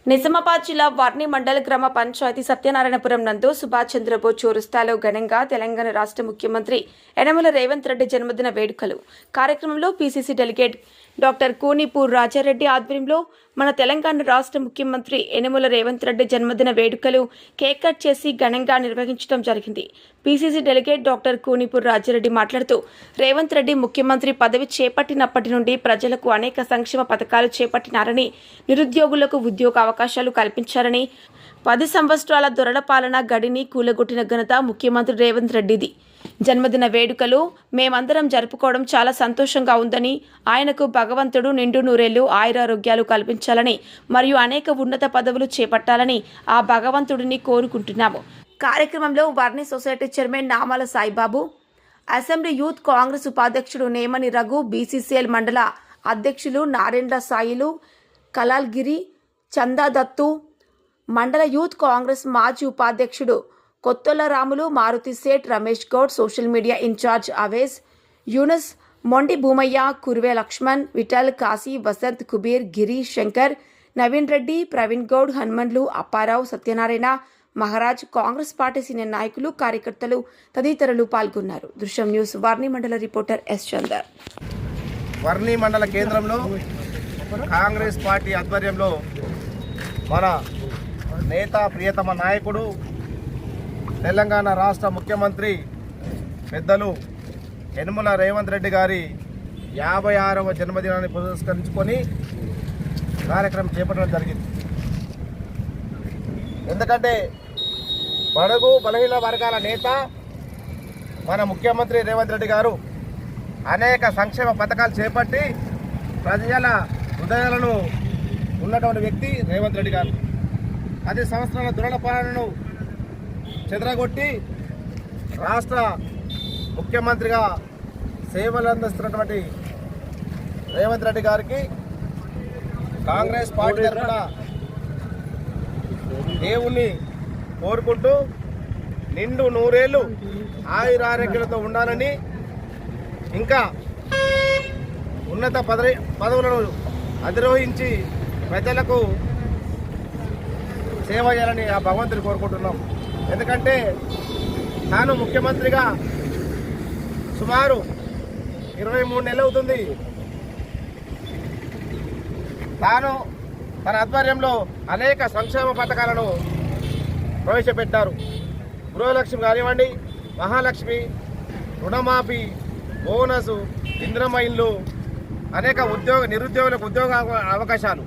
నిజామాబాద్ జిల్లా వర్ణి మండల గ్రామ పంచాయతీ సత్యనారాయణపురం నందు సుభాష్ చంద్రబోస్ చౌరస్తాలో ఘనంగా తెలంగాణ రాష్ట్ర ముఖ్యమంత్రి యనమల రేవంత్ రెడ్డి జన్మదిన వేడుకలు కార్యక్రమంలో పీసీసీ డెలిగేట్ డాక్టర్ కూనిపూర్ రాజారెడ్డి ఆధ్వర్యంలో మన తెలంగాణ రాష్ట్ర ముఖ్యమంత్రి యనమల రేవంత్ రెడ్డి జన్మదిన వేడుకలు కేక్ కట్ చేసి ఘనంగా నిర్వహించడం జరిగింది. పీసీసీ డెలిగేట్ డాక్టర్ కూనిపూర్ రాజారెడ్డి మాట్లాడుతూ రేవంత్ రెడ్డి ముఖ్యమంత్రి పదవి చేపట్టినప్పటి నుండి ప్రజలకు అనేక సంక్షేమ పథకాలు చేపట్టినారని, నిరుద్యోగులకు ఉద్యోగ అవకాశాలు కల్పించారని, 10 సంవత్సరాల దొరల పాలన గడిని కూలగొట్టిన ఘనత ముఖ్యమంత్రి రేవంత్ రెడ్డిది. జన్మదిన వేడుకలు మేమందరం జరుపుకోవడం చాలా సంతోషంగా ఉందని, ఆయనకు భగవంతుడు నిండు నూరేళ్లు ఆయురారోగ్యాలు కల్పించాలని మరియు అనేక ఉన్నత పదవులు చేపట్టాలని ఆ భగవంతుడిని కోరుకుంటున్నాము. కార్యక్రమంలో వర్ణి సొసైటీ చైర్మన్ నామాల సాయిబాబు, అసెంబ్లీ యూత్ కాంగ్రెస్ ఉపాధ్యక్షుడు నేమని రఘు, బీసీసీఎల్ మండల అధ్యక్షులు నారేంద్ర సాయిలు, కలాల్గిరి చందా దత్తు, మండల యూత్ కాంగ్రెస్ మాజీ ఉపాధ్యక్షుడు Kottala Ramulu, Maruti Seth, Ramesh Goud, social media incharge Awes, Yunus, Mondi Bhumaiah, Kurve Laxman, Vithal, Kashi, Vasant, Kubeer, Giri, Shankar, Naveen Reddy, Praveen Goud, Hanmanlu, Apparao, Satyanarayana, Maharaj, Congress party senior నాయకులు, కార్యకర్తలు తదితరులు పాల్గొన్నారు. దృశ్యం న్యూస్ వర్ణి మండల రిపోర్టర్ ఎస్ చందర్. వర్ణి మండల కేంద్రంలో కాంగ్రెస్ పార్టీ ఆధ్వర్యంలో మన నేత ప్రియతమ నాయకుడు తెలంగాణ రాష్ట్ర ముఖ్యమంత్రి పెద్దలు యనమల రేవంత్ రెడ్డి గారి 56వ జన్మదినాన్ని పురస్కరించుకొని కార్యక్రమం చేపట్టడం జరిగింది. ఎందుకంటే బడుగు బలహీన వర్గాల నేత మన ముఖ్యమంత్రి రేవంత్ రెడ్డి గారు అనేక సంక్షేమ పథకాలు చేపట్టి ప్రజల హృదయాలను ఉన్నటువంటి వ్యక్తి రేవంత్ రెడ్డి గారు. 10 సంవత్సరాల దురల పాలనను చెదరగొట్టి రాష్ట్ర ముఖ్యమంత్రిగా సేవలు అందిస్తున్నటువంటి రేవంత్ రెడ్డి గారికి కాంగ్రెస్ పార్టీ తరఫున దేవుణ్ణి కోరుకుంటూ నిండు నూరేళ్లు ఆయురారోగ్యాలతో ఉండాలని, ఇంకా ఉన్నత పదవులను అధిరోహించి ప్రజలకు సేవ చేయాలని ఆ భగవంతుని కోరుకుంటున్నాం. ఎందుకంటే తాను ముఖ్యమంత్రిగా సుమారు 23 నెలలు అవుతుంది. తాను తన ఆధ్వర్యంలో అనేక సంక్షేమ పథకాలను ప్రవేశపెట్టారు. గృహలక్ష్మి కానివ్వండి, మహాలక్ష్మి, రుణమాఫీ, బోనసు, ఇంద్రమ్మ ఇల్లు, అనేక నిరుద్యోగులకు ఉద్యోగ అవకాశాలు